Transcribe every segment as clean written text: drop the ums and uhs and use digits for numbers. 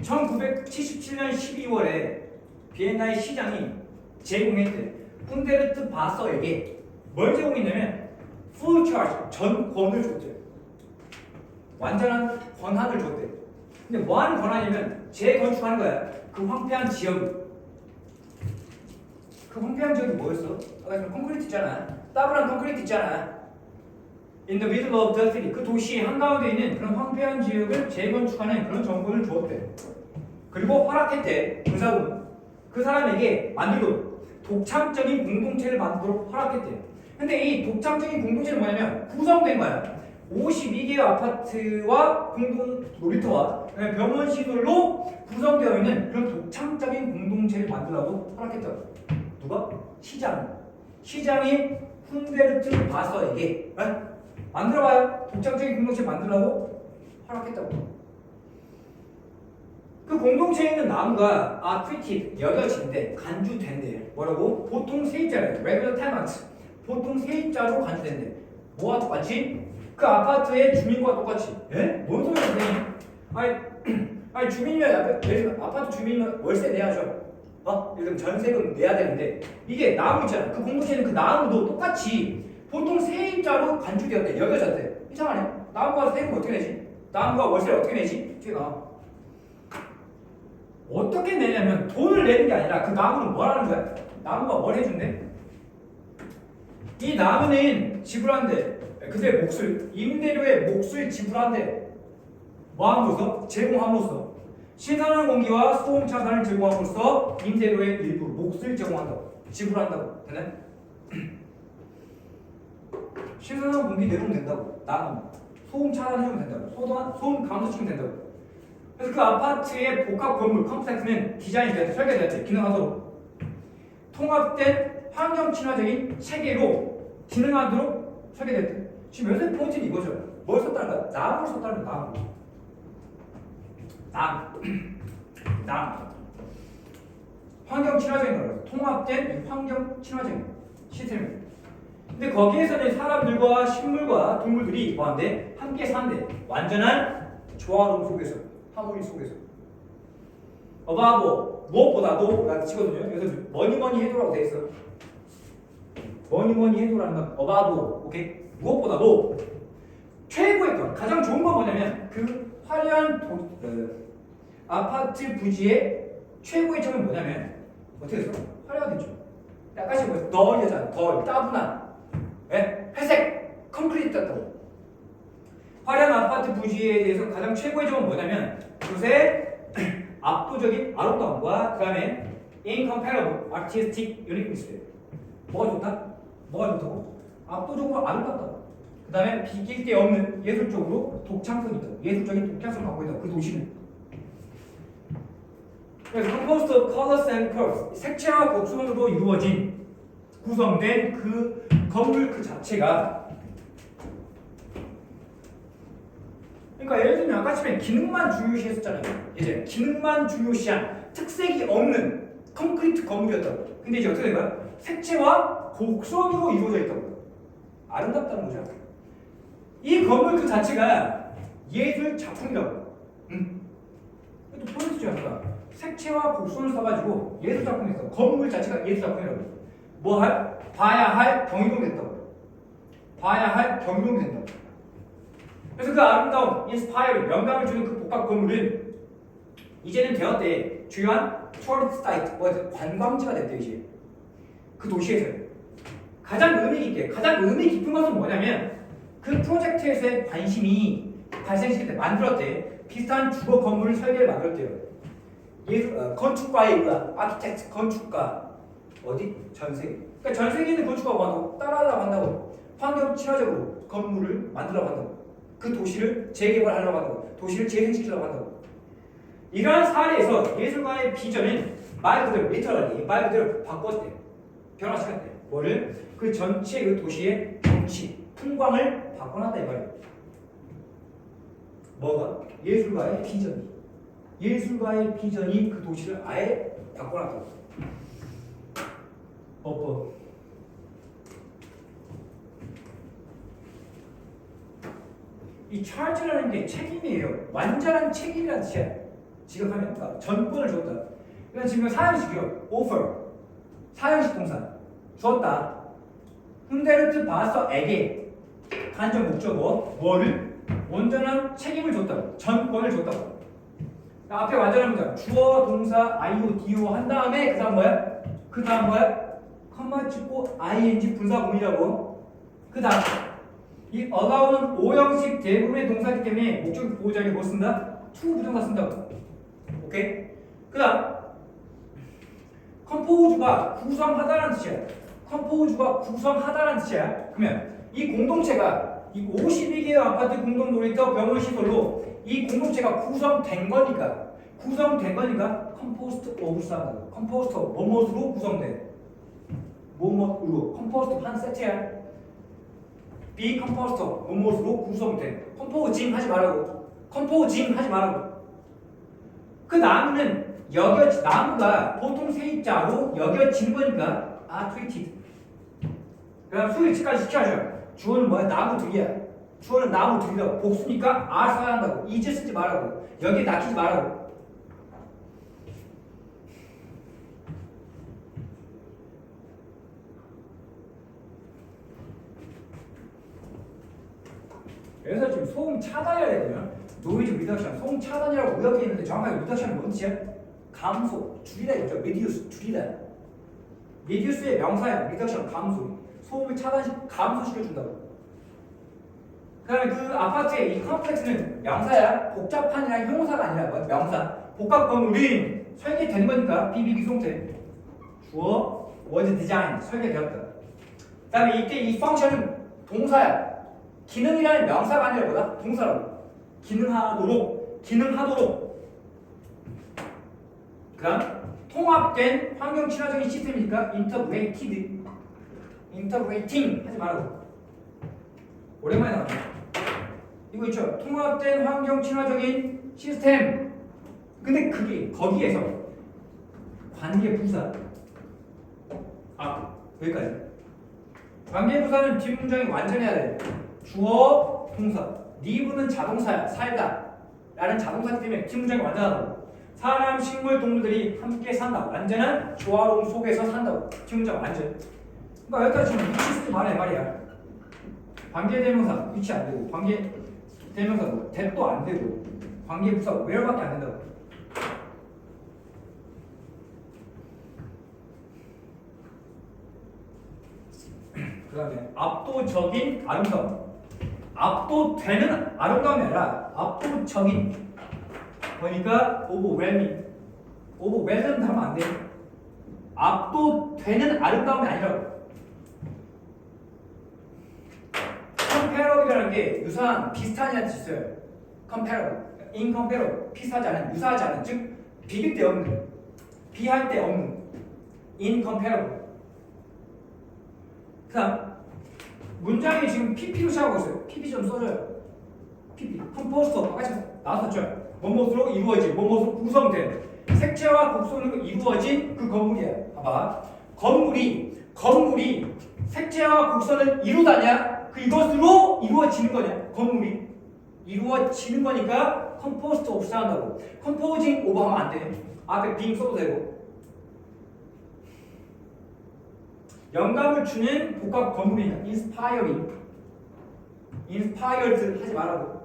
1977년 12월에 비엔나의 시장이 제공했대. 훈베르트 바서에게 뭘 제공했냐면 full charge, 전권을 줬대. 완전한 권한을 줬대. 근데 뭐 하는 권한이냐면 재건축하는 거야. 그 황폐한 지역을. 그 황폐한 지역이 뭐였어? 아까 지금 콘크리트 있잖아. 따분한 콘크리트 있잖아. In the middle of the city. 그 도시의 한가운데 있는 그런 황폐한 지역을 재건축하는 그런 정권을 주었대. 그리고 허락했대. 군사군. 그 사람에게 만들도록 독창적인 공동체를 만들도록 허락했대. 근데 이 독창적인 공동체는 뭐냐면 구성된 거야. 52개의 아파트와 공동 놀이터와 병원 시설로 구성되어 있는 그런 독창적인 공동체를 만들라고 허락했다고. 누가? 시장이 훈베르트 바서에게 만들어봐요. 독창적인 공동체 만들라고 허락했다고. 그 공동체에 있는 나무가 treated, 여겨진대, 간주된대. 뭐라고? 보통 세입자래. regular tenant. 보통 세입자로 간주된대. 뭐와 똑같이? 그 아파트의 주민과 똑같이. 예? 뭔 소리야, 선생님? 아니 주민이면 아파트 주민은 월세 내야죠. 예를 들면 전세금 내야 되는데 이게 나무 있잖아. 그 공동체는 그 나무도 똑같이 보통 세입자로 간주되었대. 여겨졌대. 이상하네. 나무가 세금 어떻게 내지? 나무가 월세를 어떻게 내지? 이게 나와. 어떻게 내냐면 돈을 내는 게 아니라 그 나무는 뭘 하는 거야? 나무가 뭘 해준대? 이 나무는 지불한대. 그들의 몫을, 임대료의 몫을 지불한대. 뭐 함으로써? 제공함으로써. 신선한 공기와 소음차단을 제공함으로써 임대료의 일부 몫을 제공한다고. 지불한다고. 되네? 신선한 공기 내려오면 된다고. 나무. 소음 차단해주면 된다고. 소음 감소시키면 된다고. 그래서 그 아파트의 복합 건물 컴플렉스는 디자인이 되었대. 설계되었대. 기능하도록. 통합된 환경 친화적인 체계로 기능하도록 설계됐대. 지금 요새 포인트는 이거죠. 뭘 썼다는 거야? 나무를 썼다는 거야. 나무. 환경 친화적인 거라고. 통합된 환경 친화적인 시스템입니다. 근데 거기에서는 사람들과 식물과 동물들이 뭐한데? 함께 산대. 완전한 조화로움 속에서, 하모니 속에서. 어바보, 무엇보다도 라고 치거든요. 그래서 뭐니뭐니 해도라고 돼 있어. 뭐니뭐니 해도라는 건 어바보, 오케이? 무엇보다도 최고의 것, 가장 좋은 건 뭐냐면 그 화려한 아파트 부지의 최고의 점은 뭐냐면 어떻게 했어? 화려하겠죠. 약간씩 뭐 덜이잖아. 덜, 따분한, 회색, 콘크리트였다고. 화려한 아파트 부지에 대해서 가장 최고의 점은 뭐냐면 그것의 압도적인 아름다움과 그 다음에 incomparable artistic uniqueness. 뭐가 좋다? 뭐가 좋다고? 압도적으로 아름답다. 그 다음에 비길 데 없는 예술적으로 독창성이 있다. 예술적인 독창성을 갖고 있다. 그 도시는. 그래서 composed of colors and curves. 색채와 곡선으로 이루어진 구성된 그 건물 그 자체가, 그러니까 예를 들면 아까 처음에 기능만 중요시했었잖아요. 이제 기능만 중요시한 특색이 없는 콘크리트 건물이었다고. 근데 이제 어떻게 된 거야? 색채와 곡선으로 이루어져 있다고. 아름답다는 거죠. 이 건물 그 자체가 예술 작품이라고. 또 포인트죠, 아까. 색채와 곡선을 써가지고 예술 작품이 있어. 건물 자체가 예술 작품이라고. 봐야 할 경이동이 됐다고. 봐야 할 경이동이 된다고. 그래서 그 아름다움, 인스파이어, 영감을 주는 그 복합 건물은 이제는 되었대. 주요한 토리스트 사이트, 관광지가 됐대 이제. 그 도시에서 가장 의미 깊은 것은 뭐냐면 그 프로젝트에서의 관심이 발생시킬 때 만들었대. 비슷한 주거 건물을 설계를 만들었대요. 건축가에 의한 아키텍트, 건축가 어디? 전 세계. 그러니까 전 세계에 있는 건축가가 뭐한다고? 따라하려고 한다고. 환경 친화적으로 건물을 만들려고 한다고. 그 도시를 재개발하려고 한다고. 도시를 재생시키려고 한다고. 이러한 사례에서 예술가의 비전은 말 그대로 리터럴리 말 그대로 바꿨대. 변화시켰대. 뭐를? 그 전체 그 도시의 정치, 풍광을 바꿔놨다 이 말이야. 뭐가? 예술가의 비전이. 예술가의 비전이 그 도시를 아예 바꿔놨다고. 이 charge라는 게 책임이에요. 완전한 책임이라는 뜻이야. 지급하면 그러니까 전권을 줬다. 그냥 지금 사형식이요. offer 사형식 동사 주었다. 훈데르트 바서에게 간접 목적어 뭐를 온전한 책임을 줬다. 전권을 줬다. 앞에 완전한 문장 주어 동사 IO DO 한 다음에 그 다음 뭐야? 그 다음 뭐야? 컴마 찍고 ing 분사구문이라고. 그 다음 이 allow는 O형식 대부분의 동사이기 때문에 목적 보호자를 뭐 쓴다? to 부정사 쓴다고. 오케이? 그 다음 컴포즈가 구성하다라는 뜻이야. 컴포즈가 구성하다라는 뜻이야. 그러면 이 공동체가 이 52개의 아파트 공동 놀이터 병원 시설로 이 공동체가 구성된 거니까 컴포스트 오브 사운드 컴포스트 뭐뭐로 구성돼. 뭐뭐로 컴포스트 한 세트야. 비 컴포스트 뭐뭐로 구성돼. 컴포징 하지 말라고. 그 나무는 나무가 보통 세입자로 여겨지는 거니까 treated. 그다음 수일치까지 시켜줘. 주어는 뭐야? 나무들이야. 주어는 나무들이라고. 복수니까 써야 한다고. 이제 쓰지 말라고. 여기에 낚이지 말라고. 그래서 지금 소음 차단해야 되거든요. 노이즈 리덕션, 소음 차단이라고 의역해 있는데 정확하게 리덕션은 뭔 뜻이야? 감소, 줄이다 있죠. 리듀스, 줄이다. 리듀스의 명사야. 리덕션, 감소. 소음을 감소시켜준다고. 그 다음에 그 아파트의 이 컴플렉스는 명사야. 복잡한이랑 형용사가 아니라 뭐야? 명사. 복합 건물이 설계된 거니까 비비기송태. 주어, was designed. 설계되었다. 그 다음에 이때 이 펑션은 동사야. 기능이라는 명사가 아니라 뭐다? 동사라고. 기능하도록. 그 다음 통합된 환경 친화적인 시스템이니까 integrating 하지 말라고. 오랜만에 나왔네. 이거 있죠? 통합된 환경 친화적인 시스템. 근데 그게 거기에서 관계 부사. 여기까지. 관계 부사는 뒷문장이 완전해야 돼. 주어, 동사. live는 자동사야. 살다. 라는 자동사이기 때문에 뒷문장이 완전하다고. 사람, 식물, 동물들이 함께 산다. 완전한 조화로움 속에서 산다고. 뒷문장 완전. 그러니까 여기까지 지금 위치 쓰지 말해 말이야. 관계대명사 위치 안 되고, 관계대명사 뭐 that도 안 되고, 관계부사 where밖에 안 된다고. 그 다음에 압도적인 아름다움. 압도되는 아름다움이 아니라 압도적인. 그러니까 overwhelming 하면 안 돼. 압도되는 아름다움이 아니라고. comparable이라는 게 유사한, 비슷한이라는 뜻이 있어요. comparable, incomparable, 비슷하지 않은, 유사하지 않은, 즉 비빌 데 없는, 비할 데 없는, incomparable. 그 다음 문장이 지금 PP로 시작하고 있어요. PP 좀 써줘요. PP, 컴포스터 아까 나왔었죠. 뭐뭐로 이루어진, 뭐뭐로 구성된, 색채와 곡선으로 이루어진 그 건물이야. 봐봐. 건물이 색채와 곡선을 이루다냐? 이것으로 이루어지는 거냐? 건물이 이루어지는 거니까 컴포스트 옵스 한다고. 컴포징 오버 하면 안 돼. 앞에 빙 써도 되고. 영감을 주는 복합 건물이냐? inspired 하지 말라고.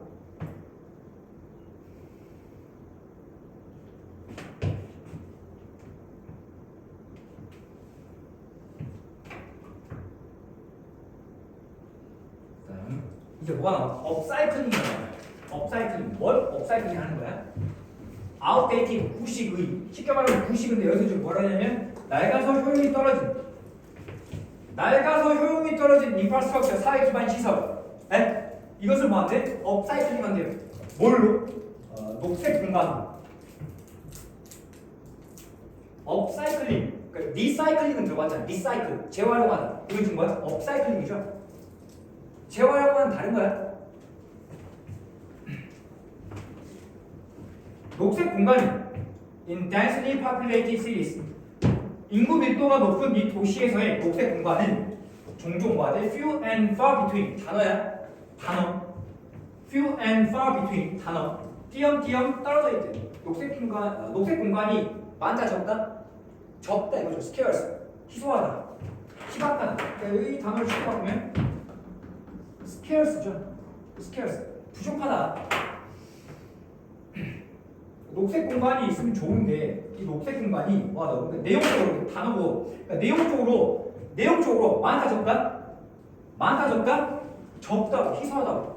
이제 뭐가 나와? 업사이클링이 나와. 업사이클링. 뭘 업사이클링 하는 거야? 아웃데이팅, 구식의. 쉽게 말하면 구식인데 여기서 지금 뭐라 하냐면 낡아서 효용이 떨어진 인프라스트럭처, 사회 기반 시설. 에? 이것을 뭐한대? 업사이클링 한대요. 뭘로? 녹색 공간. 업사이클링. 그러니까 리사이클링은 들어봤잖아. 리사이클. 재활용하다. 이거 지금 뭐야? 업사이클링이죠. 재활용과는 다른 거야. 녹색 공간은 in densely populated cities, 인구 밀도가 높은 이 도시에서의 녹색 공간은 종종 뭐하대? few and far between. 단어야. 단어. few and far between. 단어. 띄엄띄엄 떨어져 있대. 녹색 공간이 많다 적다? 적다 이거죠. scarce. 희소하다. 희박하다. 그러니까 이 단어를 쉽게 바꾸면 scarce죠. scarce. 부족하다. 녹색 공간이 있으면 좋은데 이 녹색 공간이 와, 나 내용적으로 단어고 그러니까 내용적으로 많다 적다? 많다 적다? 적다 희소하다.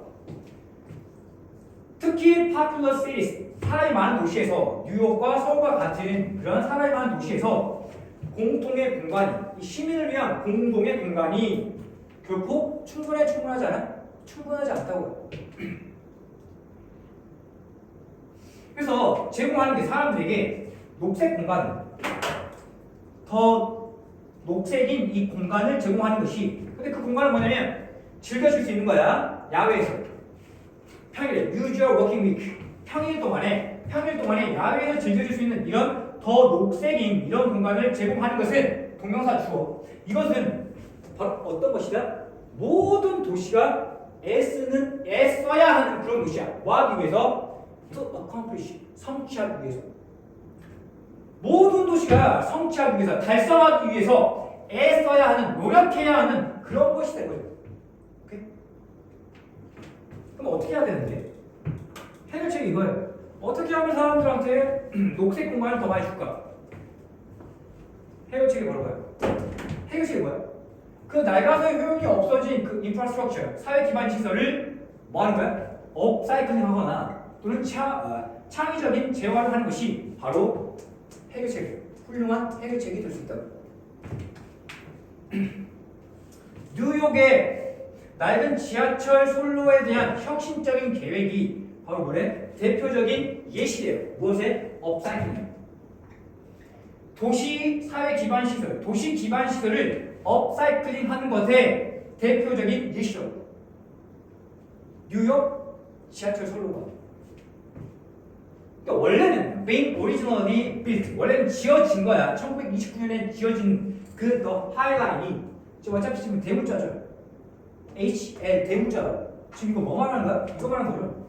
특히 popular cities 사람이 많은 도시에서 뉴욕과 서울과 같은 그런 사람이 많은 도시에서 공통의 공간이 이 시민을 위한 공동의 공간이 결코 충분하지 않아? 충분하지 않다고. 그래서 제공하는 게 사람들에게 녹색 공간, 더 녹색인 이 공간을 제공하는 것이 근데 그 공간은 뭐냐면 즐겨줄 수 있는 거야. 야외에서 평일에 use your working week 평일 동안에 야외에서 즐겨줄 수 있는 이런 더 녹색인 이런 공간을 제공하는 것은 동명사 주어. 이것은 바로 어떤 것이다? 모든 도시가 애써야 하는 그런 도시야. 뭐 하기 위해서? To accomplish 성취하기 위해서. 모든 도시가 성취하기 위해서 달성하기 위해서 애써야 하는 노력해야 하는 그런 것이다 이거죠. 오케이? 그럼 어떻게 해야 되는데? 해결책이 이거예요. 어떻게 하면 사람들한테 녹색 공간을 더 많이 줄까? 해결책이 뭐라고요? 해결책이 뭐야? 그 낡아서 효용이 없어진 그 인프라스트럭처, 사회 기반 시설을 뭐 하는 거야? 업사이클링 하거나 또는 창의적인 재활을 하는 것이 바로 해결책이에요. 훌륭한 해결책이 될 수 있다. 뉴욕의 낡은 지하철 선로에 대한 혁신적인 계획이 바로 뭐래? 대표적인 예시래요. 무엇에? 업사이클링. 도시 사회 기반 시설, 도시 기반 시설을 업사이클링 하는 것의 대표적인 예시죠. 뉴욕 지하철 선로가. 그러니까 원래는 being originally built, 원래는 지어진 거야. 1929년에 지어진 그 더 하이라인이 지금 어차피 지금 대문자죠. HL 대문자. 지금 이거 뭐 말하는 거야? 이거 말하는 거죠.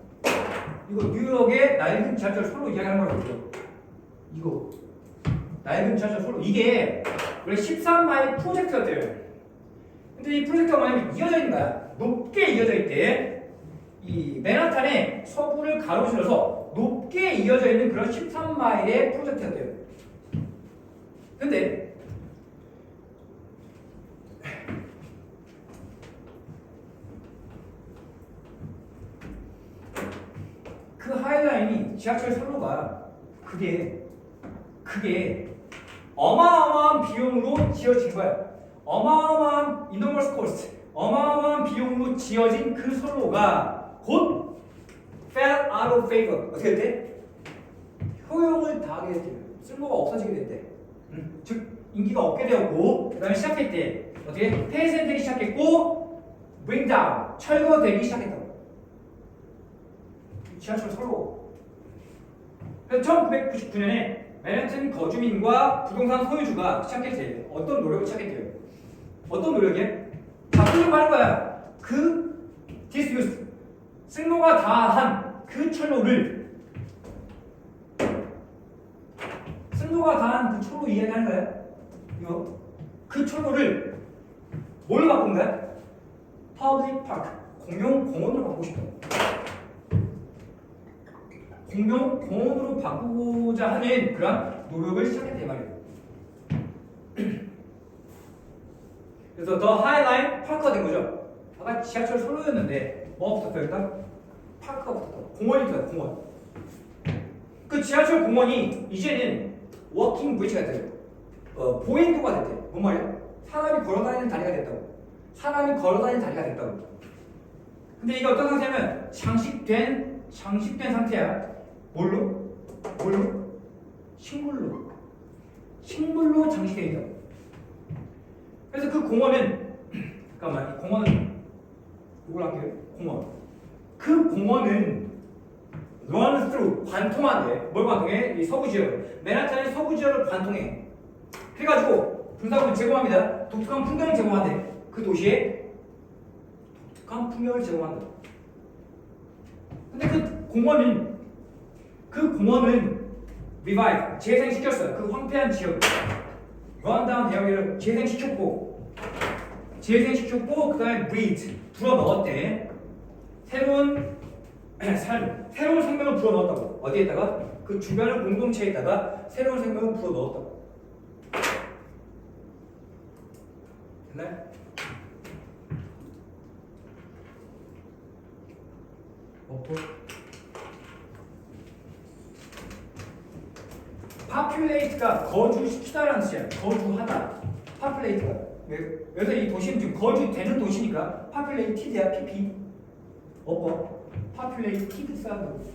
이거 뉴욕의 낡은 지하철 선로 이야기하는 거라고. 이거 낡은 지하철 선로 이게 원래 13마일 프로젝트였대요. 근데 이 프로젝트가 뭐냐면 이어져 있는 거야. 높게 이어져 있대. 이 맨하탄의 서부를 가로질러서 높게 이어져 있는 그런 13마일의 프로젝트였대요. 근데 그 하이라인이 지하철 선로가 그게 어마어마한 비용으로 지어진 거야. 어마어마한 이너머스 코스트, 어마어마한 비용으로 지어진 그 선로가 곧 fell out of favor. 어떻게 됐대? 효용을 다하게 됐대. 쓸모가 없어지게 됐대. 즉 인기가 없게 되었고 그 다음에 시작했대. 어떻게? 폐쇄되기 시작했고 bring down, 철거되기 시작했다고. 지하철 선로. 1999년에 맨해튼 거주민과 부동산 소유주가 시작했대요. 어떤 노력을 시작했대요? 어떤 노력이야? 바꾸려고 하는 거야. 그 디스유스, 쓸모가 다한 그 철로를 이야기하는 거야. 이거 그 철로를 뭘로 바꾼 거야? 퍼블릭 파크, 공용 공원으로 바꾸고 싶다. 공용 공원으로 바꾸고자 하는 그런 노력을 시작했단 말이에요. 그래서 더 하이라인 파크가 된 거죠. 아까 지하철 선로였는데 뭐가 붙었어요? 일단 파크가 붙었다. 공원이 붙었다. 공원. 그 지하철 공원이 이제는 워킹 브리지가 됐대요. 보행도가 됐대. 뭔 말이야? 사람이 걸어다니는 다리가 됐다고. 사람이 걸어다니는 다리가 됐다고. 근데 이게 어떤 상태냐면 장식된 상태야. 뭘로? 식물로 장식되어 있다. 그래서 그 공원은 잠깐만, 이 공원은 이걸 할게요. 공원. 그 공원은 runs through, 관통한대. 뭘 관통해? 이 서부 지역. 맨하탄의 서부 지역을 관통해. 그래가지고 분사구를 제공합니다. 독특한 풍경을 제공한대. 그 도시에 독특한 풍경을 제공한다. 근데 그 공원은 그 공원은 revive, 재생시켰어요. 그 황폐한 지역, rundown area를 재생시켰고 그 다음에 breathe, 불어넣었대. 새로운 생명을 불어넣었다고. 어디에다가? 그 주변의 공동체에다가 새로운 생명을 불어넣었다고. 됐나요? 어퍼 populate가 거주시키다라는 뜻이야. 거주하다. populate가. 그래서 이 도시는 지금 거주되는 도시니까 populated야. pp. 어퍼. populated 사운드.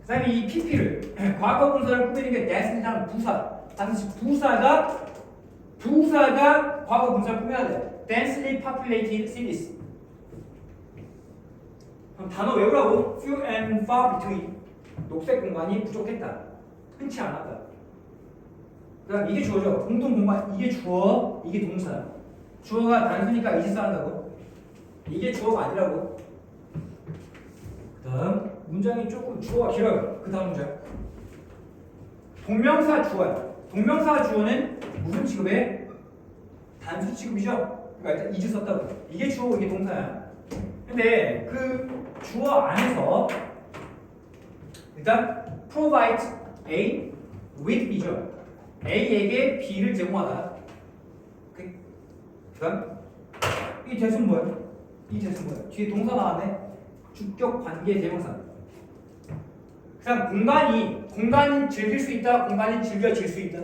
그 다음에 이 pp를 과거 분사를 꾸미는 게 that이라는 부사. 반드시 부사가 과거 분사를 꾸며야 돼. densely populated cities. 그럼 단어 외우라고. few and far between. 녹색 공간이 부족했다. 흔치 않았다. 그 다음 이게 주어죠. 공동 공간. 이게 주어, 이게 동사. 주어가 단수니까 이제 써한다고. 이게 주어가 아니라고. 그 다음 문장이 조금 주어가 길어요. 그 다음 문장. 동명사 주어야. 동명사 주어는 무슨 취급에? 단수 취급이죠. 그러니까 일단 이제 썼다고. 이게 주어고 이게 동사야. 근데 그 주어 안에서 일단 provide A with B죠. A에게 B를 제공하다. 그 다음 이 대수는 뭐예요? 이 대수는 뭐예요? 뒤에 동사 나왔네. 주격 관계 대명사. 그 다음 공간이 즐길 수 있다. 공간이 즐겨질 수 있다.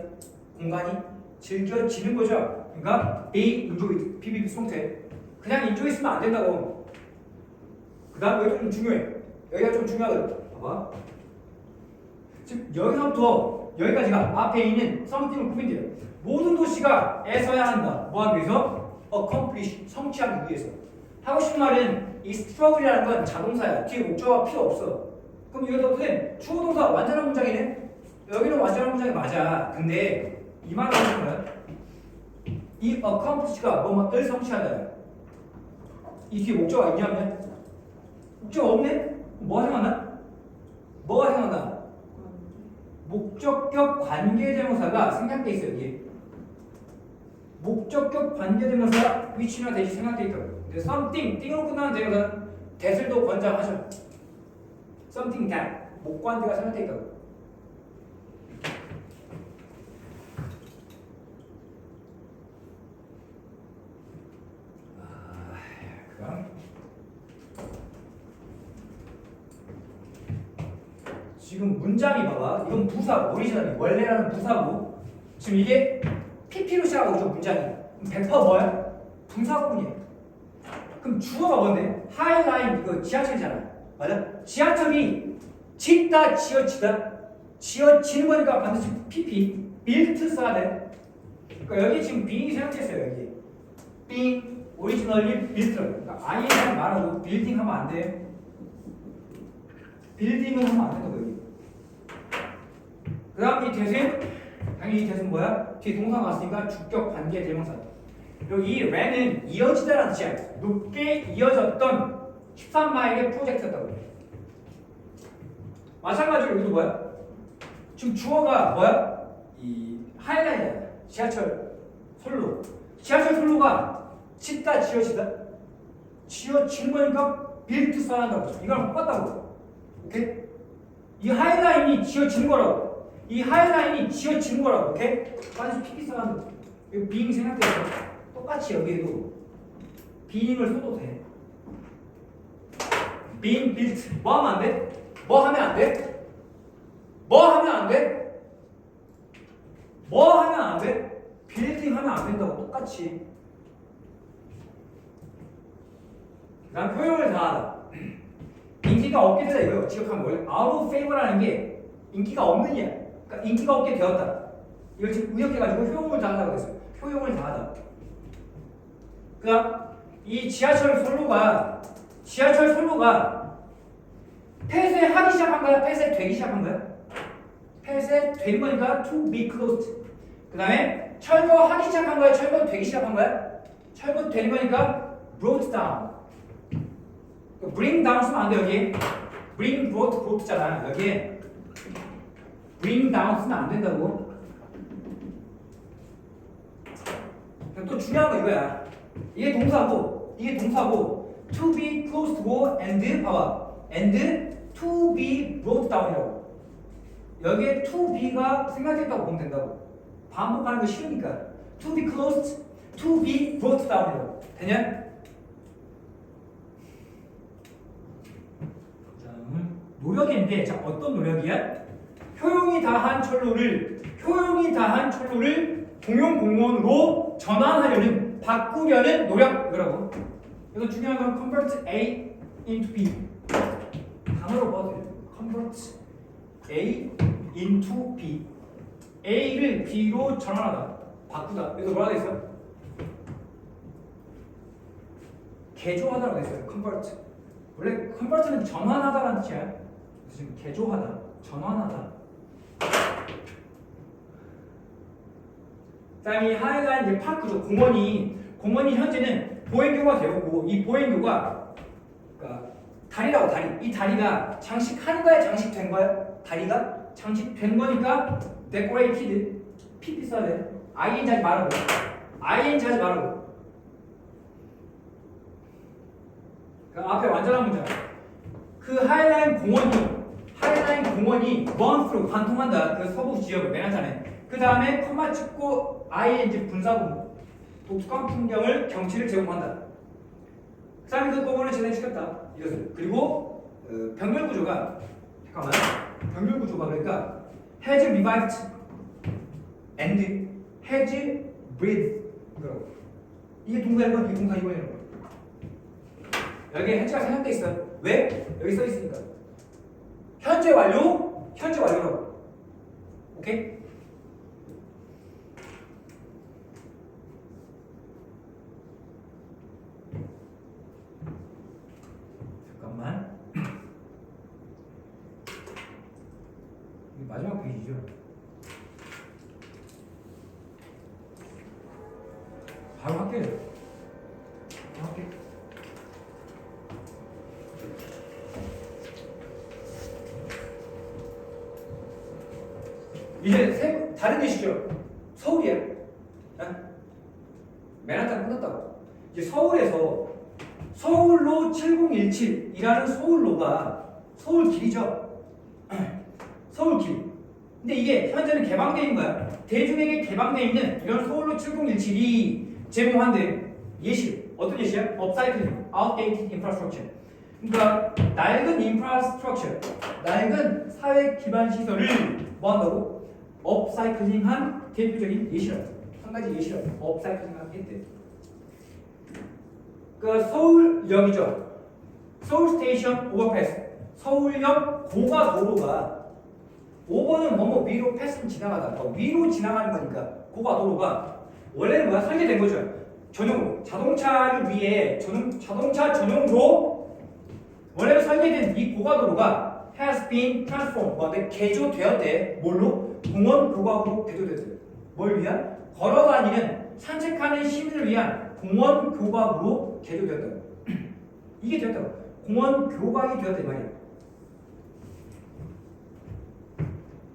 공간이 즐겨지는 거죠. 그러니까 be enjoyed. BB 송태. 그냥 enjoy 있으면 안 된다고. 그 다음 여기가 좀 중요해. 여기가 좀 중요하거든. 봐봐. 즉 여기서부터 여기까지가 앞에 있는 something을 꾸민대요. 모든 도시가 애써야 한다. 뭐 하기 위해서? accomplish, 성취하기 위해서. 하고 싶은 말은 이 struggle이라는 건 자동사야. 뒤에 목적어가 필요 없어. 그럼 이것도 그냥 주어 동사 완전한 문장이네. 여기는 완전한 문장이 맞아. 근데 이 말은 무슨 거야? 이 accomplish가 뭐를 성취하다. 이 뒤에 목적어가 있냐면 목적어 없네? 뭐가 생각나? 뭐가 생각나? 목적격 관계대명사가 생략돼 있어요. 여기 목적격 관계대명사 위치나 대시 생략돼 있다고. 근데 something, 띵으로 끝나는 대명사는 that을도 권장하죠. something that 목관대가 생략돼 있다고. 그럼 지금 문장이 봐봐. 이건 부사고, 오리지널이 원래라는 부사고, 지금 이게 PP로 시작하고 있죠. 문장이. 그럼 100% 뭐야? 분사구문이야. 그럼 주어가 뭔데? 하이라인 이거 지하철이잖아. 맞아? 지하철이 짓다 지어지다 지어지는 거니까 반드시 PP built 써야 돼. 그러니까 여기 지금 being이 생각했어요. 여기 being originally built. 그러니까 I라는 말하고 building 하면 안 돼. 빌딩은 하면 안 된다고 여기. 그 다음 이 대신 당연히 이 대신 뭐야? 뒤에 동사 나왔으니까 주격 관계 대명사. 그리고 이 랜은 이어지다라는 뜻이야. 높게 이어졌던 13마일의 프로젝트였다고. 마찬가지로 여기도 뭐야? 지금 주어가 뭐야? 이 하이라이트야. 지하철 선로. 지하철 선로가 짓다 지어지다 지어진 거니까 빌트 써야 한다고. 이거랑 똑같다고. 오케이? 이 하이라인이 지어진 거라고. 이 하이라인이 지어진 거라고. 오케이? 반드시 PP 써야 한다. 이거 비잉 생각돼서 똑같이 여기에도 비잉을 써도 돼. being built. 뭐 하면 안 돼? 뭐 하면 안 돼? 뭐 하면 안 돼? 뭐 하면 안 돼? 빌딩 하면 안 된다고 똑같이. 그다음 효용을 다하다. 인기가 없게 되다 이거요. 지역하면 원래 out of favor라는 게 인기가 없는 이야. 그러니까 인기가 없게 되었다. 이걸 지금 의역해가지고 효용을 다하다고 했어요. 효용을 다하다. 그다음 이 지하철 선로가 폐쇄하기 시작한 거야? 폐쇄되기 시작한 거야? 폐쇄된 거니까 to be closed. 그 다음에 철거하기 시작한 거야? 철거되기 시작한 거야? 철거되는 거니까 brought down. bring down 쓰면 안 돼 여기. bring, brought, brought잖아. 여기에 bring down 쓰면 안 된다고. 또 중요한 거 이거야. 이게 동사고 to be close to and 봐봐 and to be brought down이라고. 여기에 to be가 생략했다고 보면 된다고. 반복하는 거 쉬우니까 to be closed, to be brought down이라고. 되냐? 노력인데, 자 어떤 노력이야? 효용이 다한 철로를 공용 공원으로 전환하려는, 바꾸려는 노력 이라고. 그래서 중요한 건 convert A into B. 단어로 봐도 돼요. convert A into B. A를 B로 전환하다, 바꾸다. 그래서 뭐라 돼 있어? 개조하다라고 돼 있어요. convert. 원래 convert는 전환하다라는 뜻이야. 지금 개조하다, 전환하다. 그다음에 이 하이라인 이제 파크죠. 공원이 현재는 보행교가 되었고, 이 보행교가 그러니까 다리라고. 다리. 이 다리가 장식한 거야, 장식된 거야? 다리가 장식된 거니까 decorated. PP 써야 돼. ing 하지 말라고. ing 하지 말라고. 그 앞에 완전한 문장. 그 하이라인 공원이 run through, 관통한다. 그 서부 지역을 맨하탄에. 그 다음에 컴마 찍고 ing 분사구문. 독특한 풍경을, 경치를 제공한다. 그 다음에 그 공원을 진행시켰다. 이것을. 그리고 병렬 구조가 그러니까 has revived and has breathed. 이게 동사 1번, 이게 동사 2번이라고. 여기에 현재가 생략돼 있어요. 왜? 여기 써 있으니까. 현재 완료라고. 오케이? 잠깐만. 이게 마지막 페이지죠. 바로 할게요. 이제 다른 예시죠. 서울이야. 맨하탄 끝났다고. 이제 서울에서 서울로 7017이라는 서울 길이죠. 서울 길. 근데 이게 현재는 개방되어 있는 거야. 대중에게 개방되어 있는 이런 서울로 7017이 제공한대. 예시. 어떤 예시야? 업사이클링, outdated infrastructure. 그러니까 낡은 infrastructure, 낡은 사회 기반 시설을 뭐 한다고? 업사이클링한 대표적인 예시라고. 한 가지 예시라고. 업사이클링한 했대. 그 서울역이죠. 서울 스테이션 오버패스. 서울역 고가도로가 5번은 뭐뭐 위로 패스는 지나가다. 위로 지나가는 거니까 고가도로가 원래는 뭐야? 설계된 거죠. 전용으로 자동차를 위해 자동차 전용으로 원래는 설계된 이 고가도로가 has been transformed. 개조되었대. 뭘로? 공원 교각으로 개조됐대. 뭘 위한? 걸어다니는 산책하는 시민을 위한 공원 교각으로 개조되었다고. 이게 되었다고. 공원 교각이 되었다 이 말이야.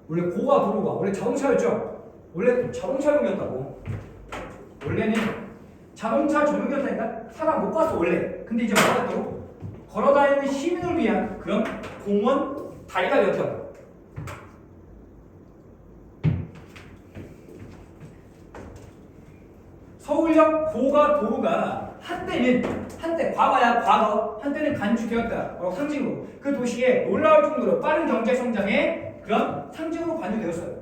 원래 고가도로가 원래 자동차였죠. 원래 자동차용이었다고. 원래는 자동차 전용이었다니까. 사람 못 봤어 원래. 근데 이제 뭐가 됐다고? 걸어다니는 시민을 위한 그런 공원 다리가 되었다고. 서울역 고가도로가 한때는 간주되었다. 상징으로 그 도시에 놀라울 정도로 빠른 경제 성장의 그런 상징으로 간주되었어요.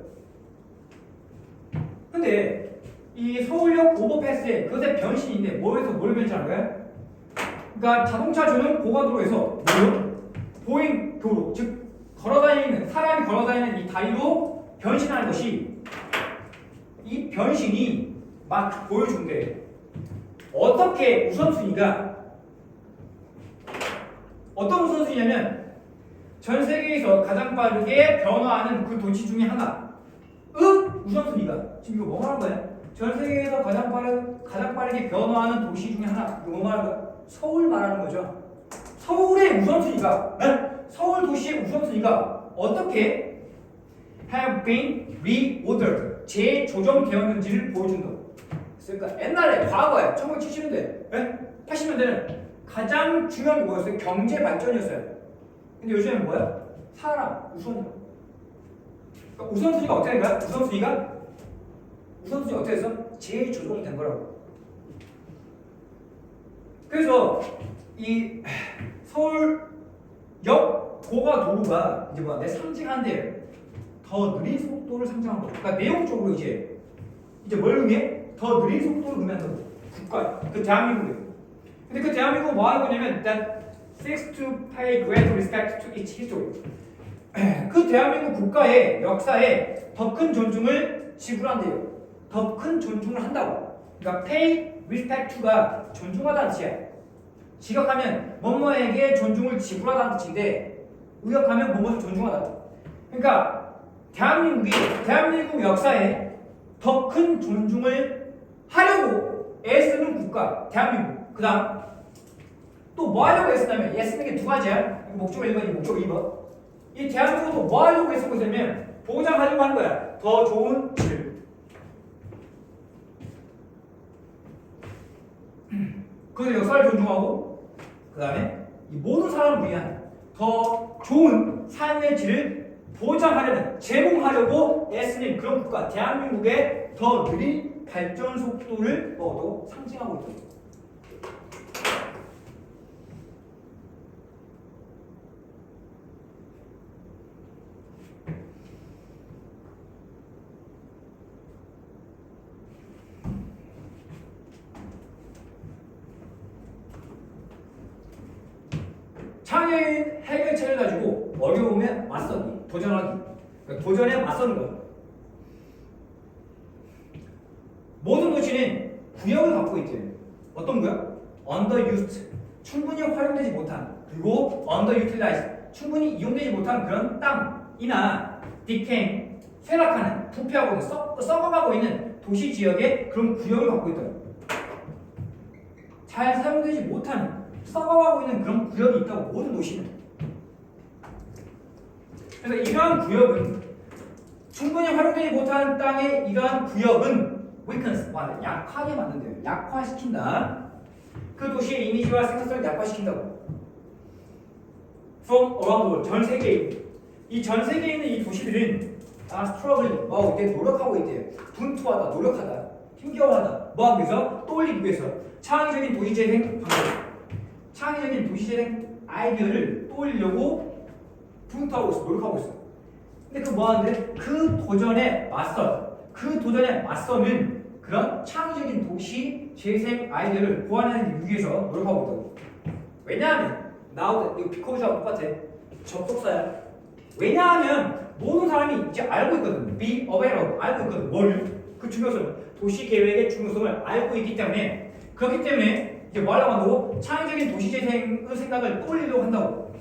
근데 이 서울역 오버패스에 그것의 변신인데 뭐에서 뭘 변신한 거야? 그러니까 자동차 전용 고가도로에서 보행도로, 즉 사람이 걸어다니는 이 다리로 변신하는 것이, 이 변신이 막 보여준대. 어떻게 어떤 우선순위냐면 전 세계에서 가장 빠르게 변화하는 그 도시 중에 하나. 우선순위가 지금 이거 뭐 말하는 거야? 전 세계에서 가장 빠르게 변화하는 도시 중에 하나. 이거 뭐 말하는 거야? 서울 말하는 거죠. 서울의 우선순위가, 서울 도시의 우선순위가 어떻게 have been reordered. 재조정되었는지를 보여준다. 그러니까 옛날에 과거에 1970년대, 80년대는 가장 중요한 게 뭐였어요? 경제 발전이었어요. 근데 요즘에는 뭐야? 사람 우선이야. 그러니까 우선순위가 어떻게 된 거야? 우선순위가 어떻게 됐어? 재조정이 된 거라고. 그래서 이 서울역 고가도로가 이제 뭐야? 내 상징한데 더 느린 속도를 상징한 거. 그러니까 내용적으로 이제 뭘 의미해? 더 느린 속도를 의미한다고. 국가, 그 대한민국에. 근데 그 대한민국은 뭐 하는 거냐면 that seeks to pay great respect to its history. 그 대한민국 국가의 역사에 더 큰 존중을 지불한대요. 더 큰 존중을 한다고. 그러니까 pay respect to가 존중하다는 뜻이야. 직역하면 뭐뭐에게 존중을 지불하다는 뜻인데 의역하면 뭐뭐를 존중하다. 그러니까 대한민국 역사에 더 큰 존중을 하려고 애쓰는 국가 대한민국. 그 다음 또 뭐 하려고 애쓰냐면 애쓰는 게 두 가지야. 목적 1번, 목적 2번. 이 대한민국도 뭐 하려고 애쓰고 있냐면 보장하려고 하는 거야. 더 좋은 질. 그 역사를 존중하고 그 다음에 이 모든 사람을 위한 더 좋은 삶의 질을 보장하려는 제공하려고 애쓰는 그런 국가 대한민국의 더 느린 발전 속도를 또 상징하고 있다. 창의적인 해결책을 가지고 어려움에 맞서기, 도전하기. 그러니까 도전에 맞서는 거야. 모든 도시는 구역을 갖고 있대. 어떤 구역? underused, 충분히 활용되지 못한, 그리고 underutilized, 충분히 이용되지 못한 그런 땅이나 decaying, 쇠락하는, 부패하고 썩어가고 있는 도시 지역의 그런 구역을 갖고 있다. 잘 사용되지 못하는, 썩어가고 있는 그런 구역이 있다고. 모든 도시는. 그래서 이러한 구역은 충분히 활용되지 못한 땅의 이러한 구역은 weakness, 약하게 만든대요. 약화시킨다. 그 도시의 이미지와 생산성을 약화시킨다고. From around the world, 전 세계에 이 전 세계에 있는 이 도시들은 struggling, 이렇게 노력하고 있대요. 분투하다, 노력하다, 힘겨워하다. 뭐 하기 위해서? 또 올리기 위해서. 창의적인 도시재생 방법, 창의적인 도시재생 아이디어를 또 올리려고 분투하고 있어, 노력하고 있어. 근데 그 뭐 하는데? 그 도전에 맞서는 그런 창의적인 도시 재생 아이디어를 보완하는 위해서 노력하고 있다고. 왜냐하면 이거 비커브즈하고 똑같아. 접속사야. 왜냐하면 모든 사람이 이제 알고 있거든. be aware, 알고 있거든. 뭘? 그 중요성을, 도시 계획의 중요성을 알고 있기 때문에, 그렇기 때문에 이제 뭐 하려고 한다고? 창의적인 도시 재생의 생각을 떠올리려고 한다고.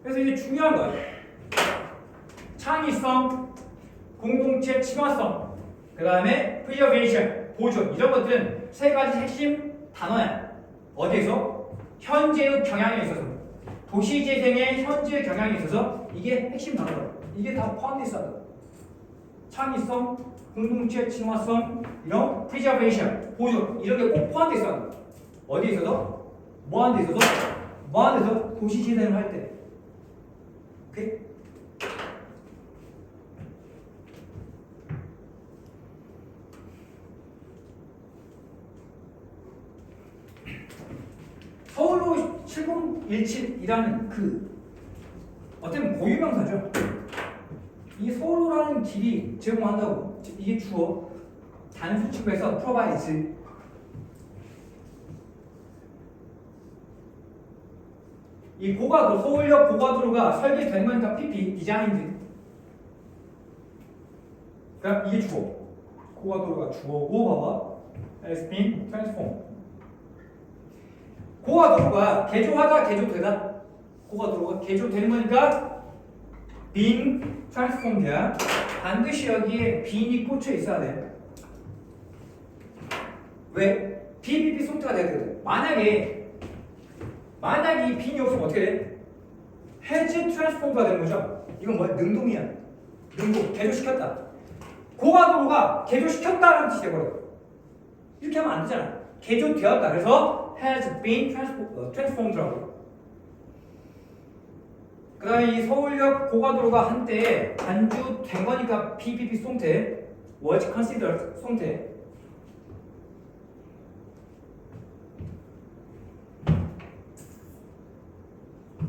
그래서 이제 중요한 거야. 창의성, 공동체 친화성, 그 다음에 preservation, 보존, 이런 것들은 세 가지 핵심 단어야. 어디에서? 현재의 경향에 있어서, 도시재생의 현재의 경향에 있어서 이게 핵심 단어야. 이게 다 포함되어 있어. 창의성, 공동체 친화성, 이런 preservation, 보존, 이런 게 꼭 포함되어 있어. 어디에 있어서? 뭐하는 데 있어서? 뭐하는 데서? 도시재생을 할 때. 오케이? 서울로 7017이라는 그 어떤 고유명사죠. 이 서울로라는 길이 제공한다고. 이게 주어. 단수축에서 provides. 이 고가도로, 서울역 고가도로가 설계된 거니까 PP, 디자인드. 그럼 이게 주어. 고가도로가 주어고 봐봐. has been transformed. 고가도로가 개조하다, 개조되다. 고가도로가 개조되는 거니까 being transformed야. 반드시 여기에 being이 꽂혀 있어야 돼. 왜? BPP 소프트가 돼야 돼. 만약에 이 being이 없으면 어떻게 돼? has transformed가 되는 거죠. 이건 뭐야? 능동이야. 능동. 개조시켰다. 고가도로가 개조시켰다라는 뜻이 돼버려. 이렇게 하면 안 되잖아. 개조되었다. 그래서 has been transformed라고. 그 다음에 이 서울역 고가도로가 한때 단주된 거니까 PPP 송태 was considered 송태.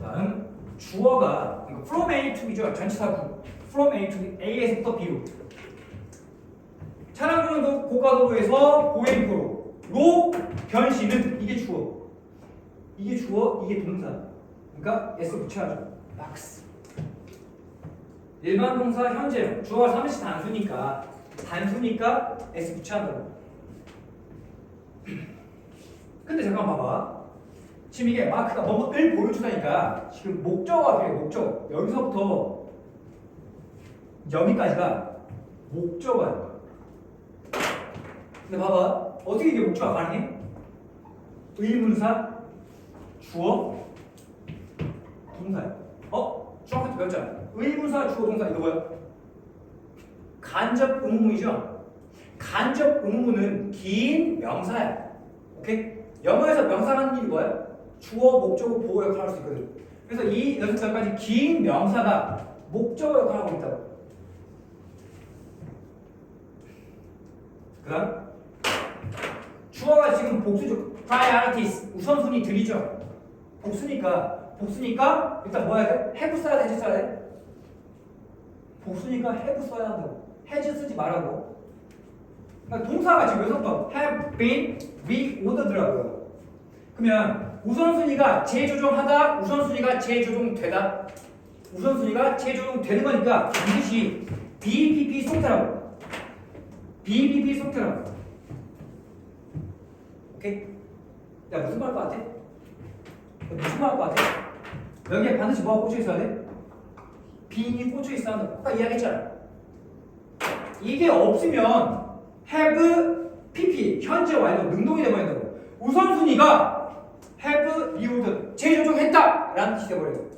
다음 주어가 from A to B죠. 전치사구 from A to B, A에서부터 B로. 차량주행도 고가도로에서 보행도로로 변신은 이게 주어. 이게 주어, 이게 동사. 그러니까 S 붙여야죠. 박스. 일반 동사 현재형 주어가 3시 단수니까 S 붙여한다고. 근데 잠깐 봐봐. 지금 이게 마크가 뭐를 보여주다니까 지금 목적어가 필요해. 목적어. 여기서부터 여기까지가 목적어야. 근데 봐봐. 어떻게 이게 목적어가 가능해? 의문사, 주어, 동사야. 중학교 때 배웠잖아. 의문사, 주어, 동사 이거 뭐야? 간접 의문문이죠. 간접 의문문은 긴 명사야. 오케이? 영어에서 명사라는 일이 뭐야? 주어, 목적어, 보호 역할을 할 수 있거든. 그래서 이 녀석들까지 긴 명사가 목적어 역할을 하고 있다고. 그 다음 주어가 지금 복수죠. priorities 우선순위 들이죠. 복수니까 일단 뭐 해야 돼? have 써야 돼? has 써야 돼? 복수니까 have 써야 한다고. has 쓰지 말라고. 그러니까 동사가 지금 여기서부터 have been reordered라고요. 그러면 우선순위가 재조정하다, 우선순위가 재조정되다. 우선순위가 재조정되는 거니까 반드시 BPP 송태라고. BPP 송태라고. 오케이? 야 무슨 말 할 것 같아? 무슨 말 할 것 같아? 여기에 반드시 뭐가 꽂혀 있어야 돼? 빈이 꽂혀 있어야 한다. 아까 이야기했잖아. 이게 없으면 have pp 현재 완료 능동이 되어버린다고. 우선순위가 have reordered 재조정했다 라는 뜻이 되어버려요.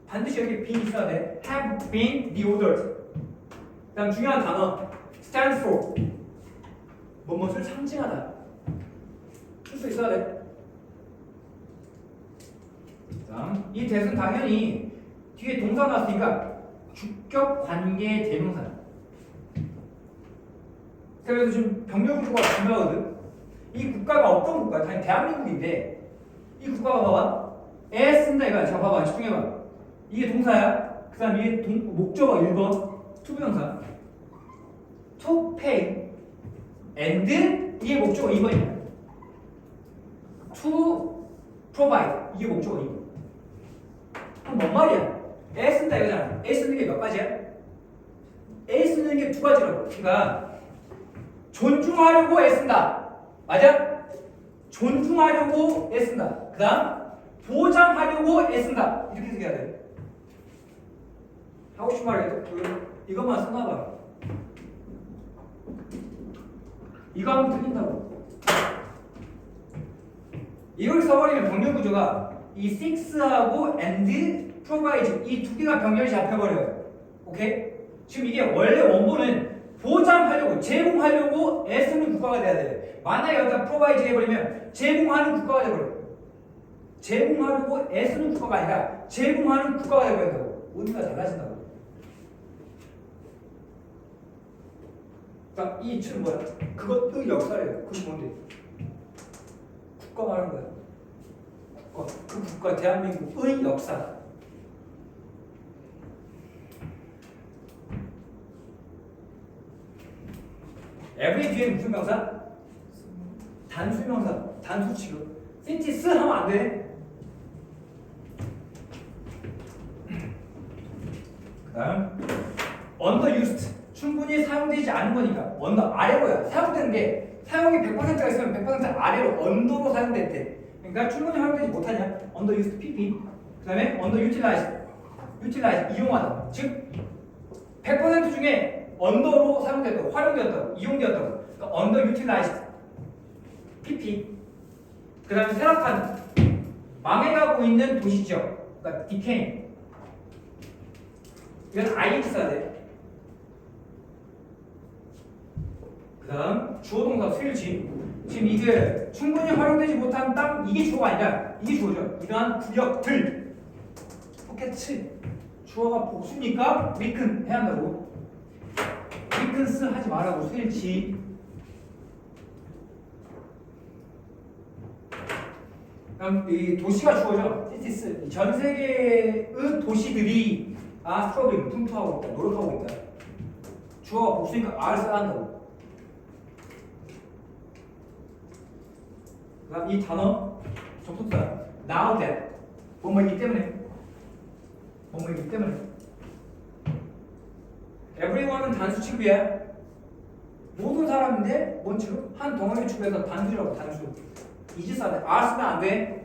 반드시 여기 빈이 있어야 돼. have been reordered. 그 다음 중요한 단어 stands for 무엇을 상징하다. 쓸 수 있어야 돼. 다음 이 대은 당연히 뒤에 동사 나왔으니까 주격 관계 대명사야. 그래서 지금 병력국가가 중요하거든. 이 국가가 어떤 국가야? 당연히 대한민국인데 이 국가가 봐봐. 에 쓴다 이거야. 자 봐봐. 집중해봐. 이게 동사야. 그 다음 이게 목적어 1번 투부정사 to pay and 이게 목적어 2번이야. to provide 이게 목적어 2번. 그럼 뭔 말이야? 에 쓴다 이거잖아. 에 쓰는 게 몇 가지야? 에 쓰는 게 두 가지라고. 그러니까 존중하려고 애쓴다. 맞아? 존중하려고 애쓴다. 그 다음 보장하려고 애쓴다. 이렇게 해석해야 돼. 하고 싶은 말이 이것만 써놔봐. 이거 하면 틀린다고. 이걸 써버리면 병렬 구조가 이 6하고 and provide 이 두 개가 병렬이 잡혀버려요. 오케이? 지금 이게 원래 원본은 보장하려고, 제공하려고 애쓰는 국가가 돼야 돼. 만약에 여기다 provide 해버리면 제공하는 국가가 돼버려. 제공하려고 애쓰는 국가가 아니라 제공하는 국가가 돼버린다고. 의미가 달라진다고. 그러니까 이 틀은 뭐야? 그것도 역사래요. 그게 뭔데? 국가 말하는 거야. 국가. 그 국가 대한민국의 역사. every 뒤에 무슨 명사? 단수 명사, 단수 취급. since 하면 안 돼. 그다음 underused 충분히 사용되지 않은 거니까 under 아래로야. 사용되는 게 사용이 100%가 있으면 100% 아래로 언더로 사용됐대. 그러니까 충분히 활용되지 못하냐? underused pp. 그다음에 underutilized utilize 이용하다. 즉 100% 중에 언더로 사용됐다고, 활용되었다고, 이용되었다고. 그러니까 underutilized pp. 그 다음에 쇠락한 망해가고 있는 도시지역. 그러니까 decaying. 이건 ing 써야 돼. 그 다음 주어 동사 수일치. 지금 이게 충분히 활용되지 못한 땅, 이게 주어가 아니라 이게 주어죠. 이러한 구역들 포켓츠 주어가 복수니까 위큰 해야 한다고. 위큰스 하지 말라고. 수일치. 그럼 이 도시가 주어죠. 시티스. 전 세계의 도시들이 스트러블 풍토하고 있다, 노력하고 있다. 주어가 복수니까 R을 써야 한다고. 그다음 이 단어 접속사 now that 뭐뭐이기 때문에 everyone은 단수 취급이야. 모든 사람인데 뭔 취급? 한 덩어리 취급해서 단수라고. 단수. 이지 써야 돼. R 쓰면 안 돼.